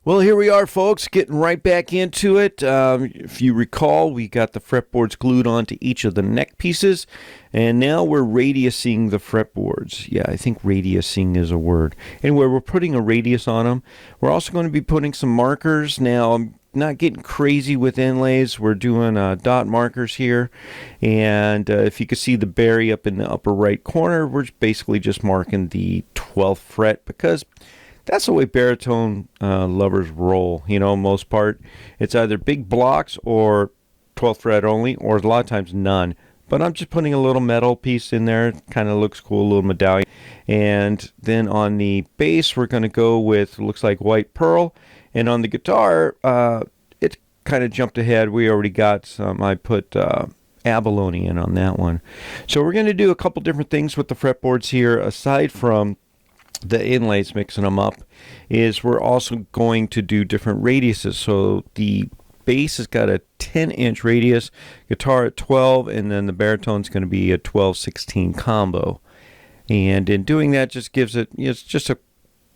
Well, here we are, folks, getting right back into it. If you recall, we got the fretboards glued onto each of the neck pieces, and now we're radiusing the fretboards. Yeah, I think radiusing is a word. Anyway, we're putting a radius on them. We're also going to be putting some markers. Now, I'm not getting crazy with inlays. We're doing dot markers here, and if you can see the berry up in the upper right corner, we're basically just marking the 12th fret because that's the way baritone lovers roll, most part. It's either big blocks or 12th fret only, or a lot of times none. But I'm just putting a little metal piece in there. Kind of looks cool, a little medallion. And then on the bass, we're going to go with, looks like white pearl. And on the guitar, it kind of jumped ahead. We already got some. I put abalone in on that one. So we're going to do a couple different things with the fretboards here, aside from the inlays, mixing them up, is we're also going to do different radiuses. So the bass has got a 10-inch radius, guitar at 12, and then the baritone's going to be a 12-16 combo. And in doing that, just gives it, it's just a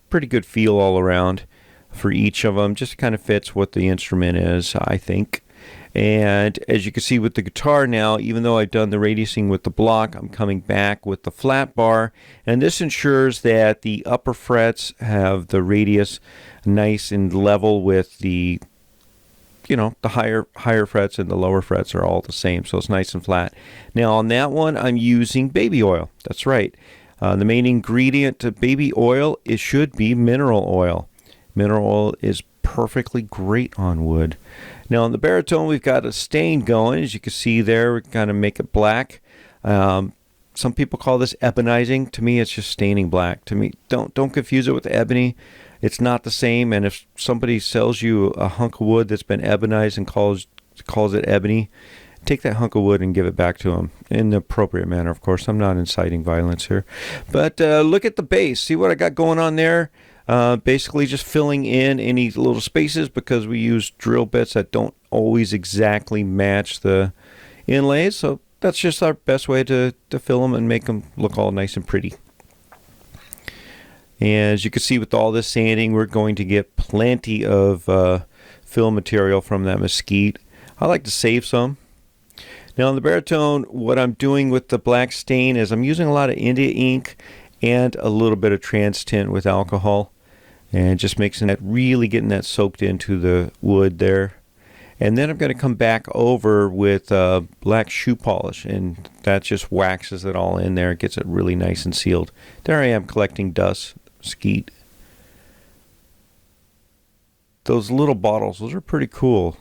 pretty good feel all around for each of them. Just kind of fits what the instrument is, I think. And as you can see with the guitar now, even though I've done the radiusing with the block, I'm coming back with the flat bar, and this ensures that the upper frets have the radius nice and level with the the higher frets, and the lower frets are all the same, so it's nice and flat. Now on that one, I'm using baby oil. That's right. The main ingredient to baby oil, it should be mineral oil. Mineral oil is perfectly great on wood. Now on the baritone, we've got a stain going. As you can see there, we kind of make it black. Some people call this ebonizing. To me, it's just staining black. To me, don't confuse it with ebony. It's not the same. And if somebody sells you a hunk of wood that's been ebonized and calls it ebony, take that hunk of wood and give it back to them in the appropriate manner. Of course, I'm not inciting violence here. But look at the bass. See what I got going on there? Basically just filling in any little spaces because we use drill bits that don't always exactly match the inlays. So that's just our best way to fill them and make them look all nice and pretty. And as you can see with all this sanding, we're going to get plenty of fill material from that mesquite. I like to save some. Now on the baritone, what I'm doing with the black stain is I'm using a lot of India ink and a little bit of trans tint with alcohol, and just mixing that, really getting that soaked into the wood there. And then I'm going to come back over with black shoe polish, and that just waxes it all in there, gets it really nice and sealed. There I am collecting dust, mesquite. Those little bottles, those are pretty cool.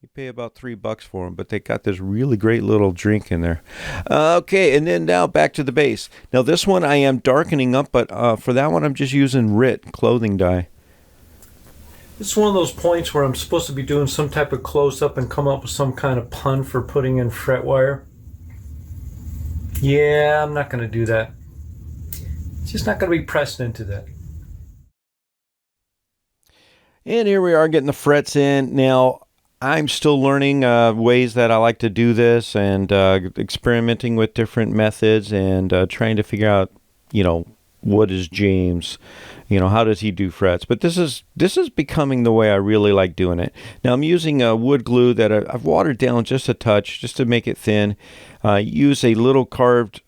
You pay about $3 for them, but they got this really great little drink in there. Okay, and then now back to the bass. Now this one I am darkening up, but for that one I'm just using RIT clothing dye. This is one of those points where I'm supposed to be doing some type of close-up and come up with some kind of pun for putting in fret wire. Yeah, I'm not going to do that. It's just not going to be pressed into that. And here we are getting the frets in. Now, I'm still learning ways that I like to do this, and experimenting with different methods, and trying to figure out, what is James, how does he do frets? But this is becoming the way I really like doing it. Now I'm using a wood glue that I've watered down just a touch, just to make it thin. Use a little carved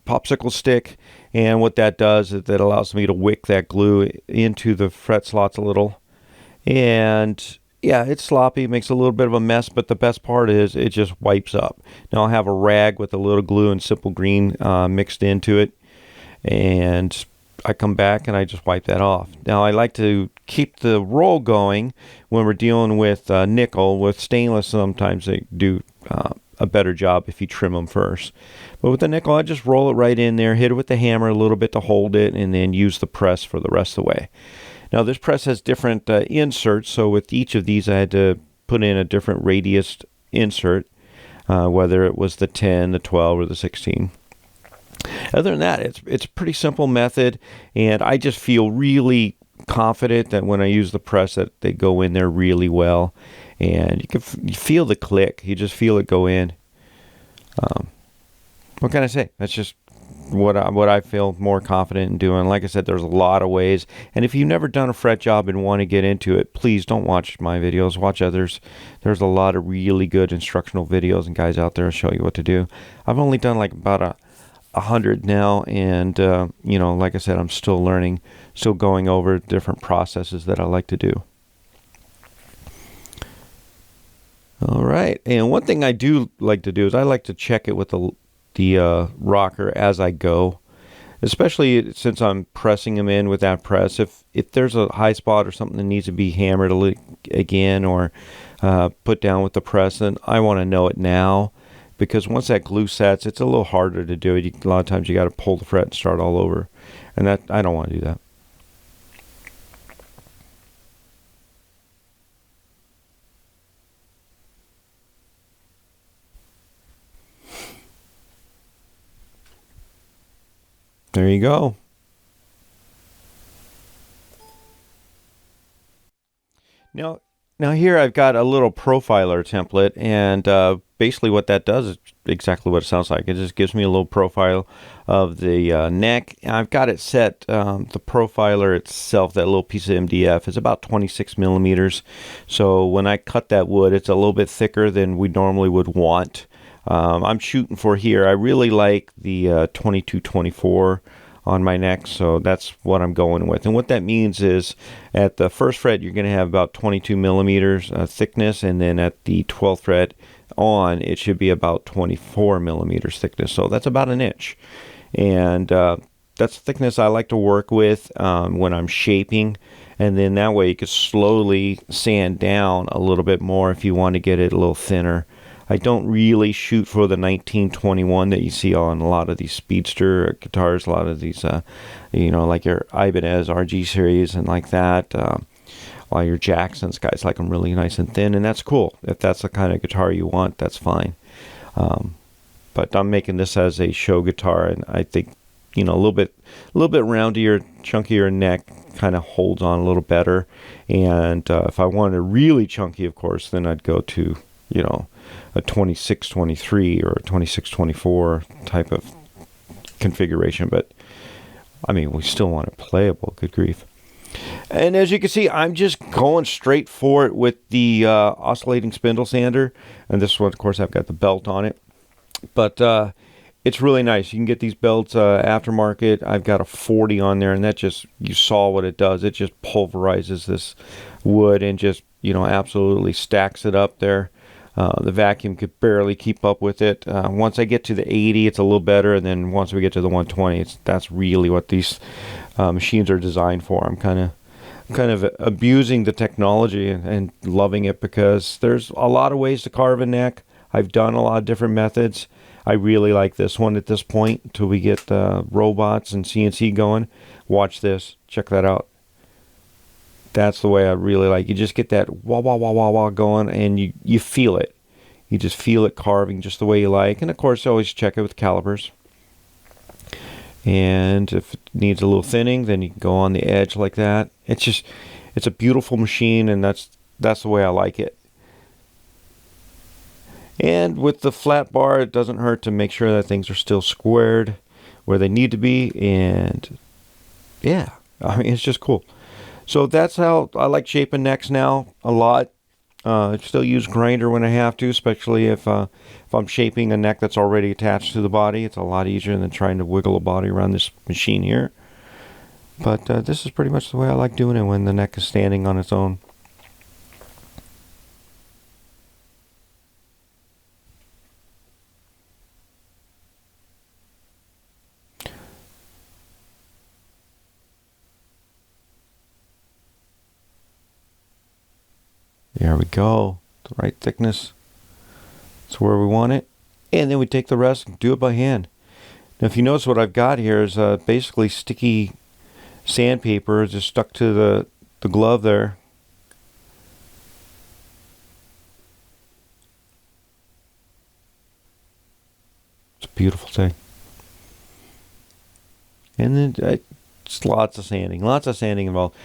popsicle stick, and what that does is that allows me to wick that glue into the fret slots a little. And yeah, it's sloppy, makes a little bit of a mess, but the best part is it just wipes up. Now I'll have a rag with a little glue and simple green mixed into it, and I come back and I just wipe that off. Now I like to keep the roll going when we're dealing with nickel. With stainless, sometimes they do a better job if you trim them first. But with the nickel, I just roll it right in there, hit it with the hammer a little bit to hold it, and then use the press for the rest of the way. Now this press has different inserts, so with each of these I had to put in a different radius insert, whether it was the 10, the 12, or the 16. Other than that, it's a pretty simple method, and I just feel really confident that when I use the press that they go in there really well, and you feel the click. You just feel it go in. What can I say? That's just what I feel more confident in doing. Like I said, there's a lot of ways. And if you've never done a fret job and want to get into it, please don't watch my videos. Watch others. There's a lot of really good instructional videos and guys out there to show you what to do. I've only done like about 100 now, and like I said, I'm still learning, still going over different processes that I like to do. All right, and one thing I do like to do is I like to check it with the rocker as I go, especially since I'm pressing them in with that press. If there's a high spot or something that needs to be hammered again or put down with the press, then I want to know it now. Because once that glue sets, it's a little harder to do it. A lot of times you got to pull the fret and start all over. And that I don't want to do that. There you go. Now here I've got a little profiler template, and basically what that does is exactly what it sounds like. It just gives me a little profile of the neck. I've got it set, the profiler itself, that little piece of MDF, is about 26 millimeters. So when I cut that wood, it's a little bit thicker than we normally would want. I'm shooting for here. I really like the 22-24 on my neck, so that's what I'm going with. And what that means is at the first fret you're going to have about 22 millimeters thickness, and then at the 12th fret on it should be about 24 millimeters thickness, so that's about an inch. And that's the thickness I like to work with when I'm shaping, and then that way you can slowly sand down a little bit more if you want to get it a little thinner. I don't really shoot for the 1921 that you see on a lot of these Speedster guitars, a lot of these, like your Ibanez RG series and like that. While your Jacksons, guys like them really nice and thin, and that's cool. If that's the kind of guitar you want, that's fine. But I'm making this as a show guitar, and I think a little bit roundier, chunkier neck kind of holds on a little better. And if I wanted really chunky, of course, then I'd go to a 26-23 or a 26-24 type of configuration. But I mean, we still want it playable. Good grief. And as you can see, I'm just going straight for it with the oscillating spindle sander. And this one, of course, I've got the belt on it. But it's really nice. You can get these belts aftermarket. I've got a 40 on there, and that just, you saw what it does. It just pulverizes this wood and just, absolutely stacks it up there. The vacuum could barely keep up with it. Once I get to the 80, it's a little better, and then once we get to the 120, that's really what these machines are designed for. I'm kind of abusing the technology and loving it, because there's a lot of ways to carve a neck. I've done a lot of different methods. I really like this one at this point until we get robots and CNC going. Watch this. Check that out. That's the way I really like. You just get that wah wah wah wah wah going, and you feel it. You just feel it carving just the way you like. And of course, always check it with calipers. And if it needs a little thinning, then you can go on the edge like that. It's a beautiful machine, and that's the way I like it. And with the flat bar, it doesn't hurt to make sure that things are still squared where they need to be. And yeah, I mean, it's just cool. So that's how I like shaping necks now a lot. I still use grinder when I have to, especially if I'm shaping a neck that's already attached to the body. It's a lot easier than trying to wiggle a body around this machine here. But this is pretty much the way I like doing it when the neck is standing on its own. There we go. The right thickness. That's where we want it. And then we take the rest and do it by hand. Now, if you notice, what I've got here is basically sticky sandpaper just stuck to the glove there. It's a beautiful thing. And then just lots of sanding involved.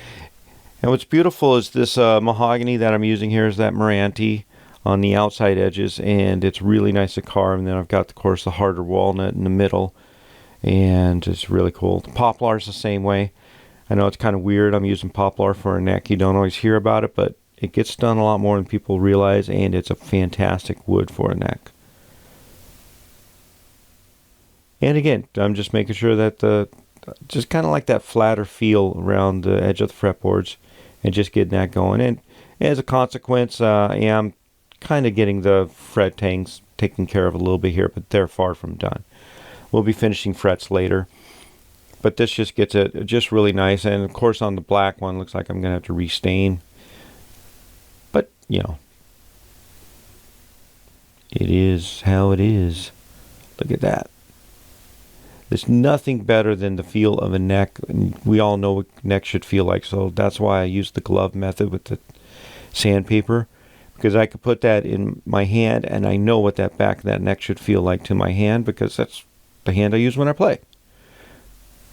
And what's beautiful is this mahogany that I'm using here is that Meranti on the outside edges, and it's really nice to carve. And then I've got, of course, the harder walnut in the middle. and it's really cool. The poplar's the same way. I know it's kind of weird. I'm using poplar for a neck. You don't always hear about it, but it gets done a lot more than people realize, and it's a fantastic wood for a neck. And again, I'm just making sure that just kind of like that flatter feel around the edge of the fretboards, and just getting that going. And as a consequence, I am kind of getting the fret tangs taken care of a little bit here, but they're far from done. We'll be finishing frets later. But this just gets it just really nice. And of course on the black one, looks like I'm going to have to restain. But, you know, it is how it is. Look at that. There's nothing better than the feel of a neck. And we all know what neck should feel like. So that's why I use the glove method with the sandpaper. Because I could put that in my hand and I know what that back of that neck should feel like to my hand, because that's the hand I use when I play.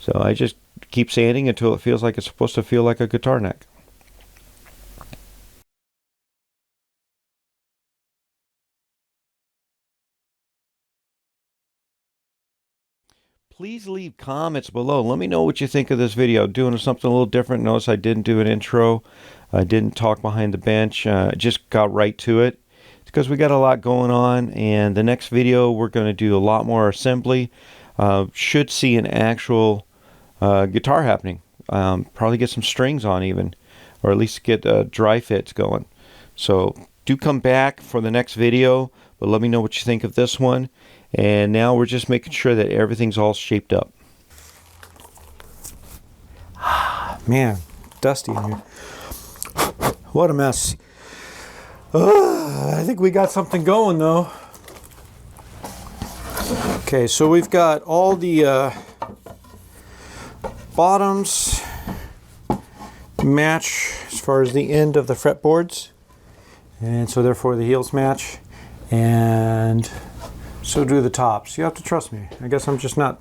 So I just keep sanding until it feels like it's supposed to feel like a guitar neck. Please leave comments below. Let me know what you think of this video. Doing something a little different. Notice I didn't do an intro. I didn't talk behind the bench. Just got right to it. It's because we got a lot going on. And the next video, we're going to do a lot more assembly. Should see an actual guitar happening. Probably get some strings on even, or at least get dry fits going. So do come back for the next video, but let me know what you think of this one. And now we're just making sure that everything's all shaped up. Man, dusty in here. What a mess. I think we got something going though. Okay, so we've got all the bottoms match as far as the end of the fretboards, and so therefore the heels match, and so do the tops. You have to trust me. I guess I'm just not,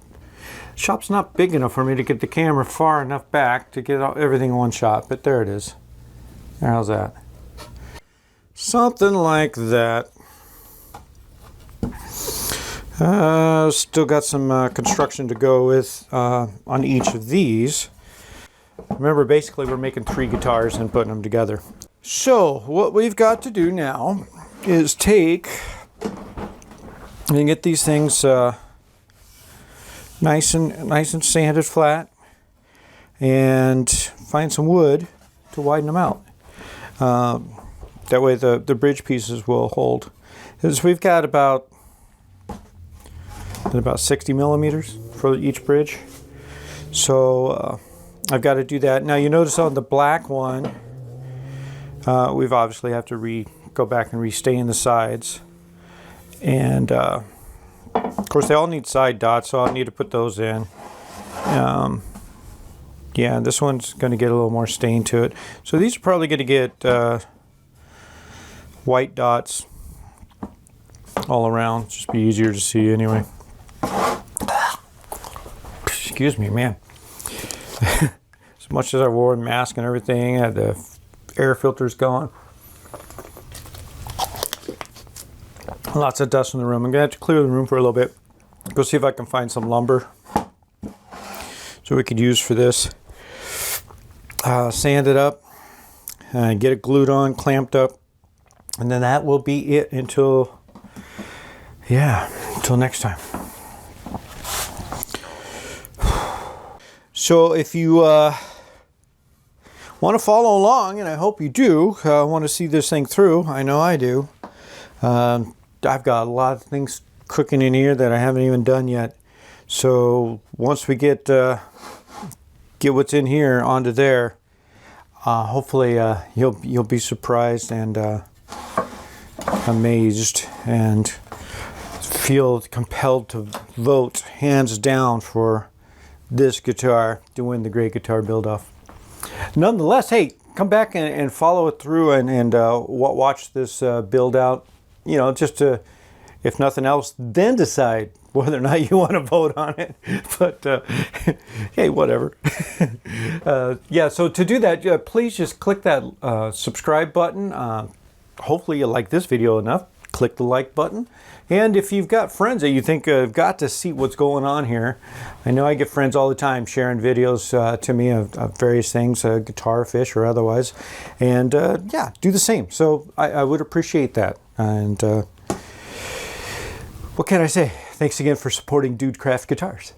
shop's not big enough for me to get the camera far enough back to get everything in one shot, but there it is. How's that? Something like that. Still got some construction to go with on each of these. Remember, basically we're making 3 guitars and putting them together. So what we've got to do now is take and get these things nice and sanded flat, and find some wood to widen them out. That way the bridge pieces will hold. Because we've got about 60 millimeters for each bridge. So I've got to do that. Now you notice on the black one, we've obviously have to go back and restain the sides. And of course they all need side dots, so I'll need to put those in. Yeah, this one's going to get a little more stain to it. So these are probably going to get white dots all around. Just be easier to see anyway. Excuse me, man. As much as I wore a mask and everything, I had the air filters going. Lots of dust in the room. I'm going to have to clear the room for a little bit. Go see if I can find some lumber so we could use for this. Sand it up, get it glued on, clamped up, and then that will be it until next time. So if you want to follow along, and I hope you do, want to see this thing through, I know I do. I've got a lot of things cooking in here that I haven't even done yet. So once we get what's in here onto there, hopefully you'll be surprised and amazed and feel compelled to vote hands down for this guitar to win the Great Guitar Build-Off. Nonetheless, hey, come back and follow it through and watch this build out. You know, just to, if nothing else, then decide whether or not you want to vote on it. But hey, whatever. Yeah, so to do that, please just click that subscribe button. Hopefully you like this video enough. click the like button. And if you've got friends that you think have got to see what's going on here, I know I get friends all the time sharing videos to me of various things, guitar, fish, or otherwise. And yeah, do the same. So I would appreciate that. And what can I say? Thanks again for supporting Dude Craft Guitars.